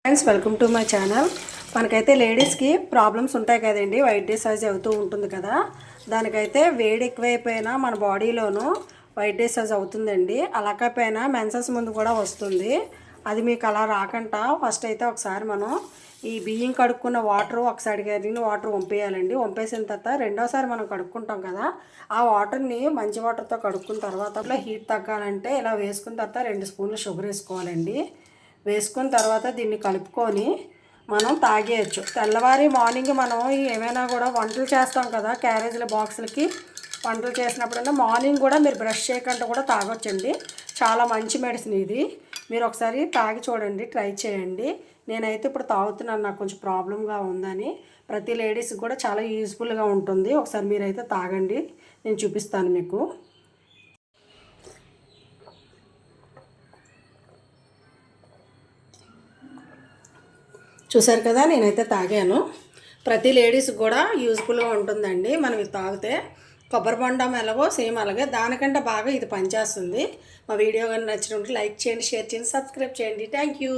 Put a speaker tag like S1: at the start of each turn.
S1: Friends welcome to my channel. మనకైతే లేడీస్కి problems ఉంటాయి కదండి, వైట్ డిశ్చార్జ్ అవుతూ ఉంటుంది కదా. దానికైతే వేడి ఎక్కువైపోయినా మన బాడీలోనూ వైట్ డిశ్చార్జ్ అవుతుందండి. అలా కాకపోయినా మెన్సెస్ ముందు కూడా వస్తుంది. అది మీకు అలా రాకుండా ఫస్ట్ అయితే ఒకసారి మనం ఈ బియ్యం కడుక్కున్న వాటర్ ఒకసారి కరిగిన వాటర్ వంపేయాలండి. వంపేసిన తర్వాత రెండోసారి మనం కడుక్కుంటాం కదా, ఆ వాటర్ని మంచి వాటర్తో కడుక్కున్న తర్వాత హీట్ తగ్గాలంటే ఇలా వేసుకున్న తర్వాత 2 స్పూన్లు షుగర్ వేసుకోవాలండి. వేసుకున్న తర్వాత దీన్ని కలుపుకొని మనం తాగేయచ్చు. తెల్లవారి మార్నింగ్ మనం ఏమైనా కూడా వంటలు చేస్తాం కదా, క్యారేజీల బాక్సులకి వంటలు చేసినప్పుడన్నా మార్నింగ్ కూడా మీరు బ్రష్ చేయకుండా కూడా తాగొచ్చండి. చాలా మంచి మెడిసిన్ ఇది. మీరు ఒకసారి తాగి చూడండి, ట్రై చేయండి. నేనైతే ఇప్పుడు తాగుతున్నాను, నాకు కొంచెం ప్రాబ్లంగా ఉందని. ప్రతి లేడీస్కి కూడా చాలా యూజ్ఫుల్గా ఉంటుంది. ఒకసారి మీరైతే తాగండి, నేను చూపిస్తాను మీకు. చూసారు కదా, నేనైతే తాగాను. ప్రతి లేడీస్కి కూడా యూజ్ఫుల్గా ఉంటుందండి. మనం ఇది తాగితే కొబ్బరి బొండం ఎలాగో సేమ్ అలాగే దానికంటే బాగా ఇది పనిచేస్తుంది. మా వీడియో కానీ నచ్చినట్టు లైక్ చేయండి, షేర్ చేయండి, సబ్స్క్రైబ్ చేయండి. Thank you.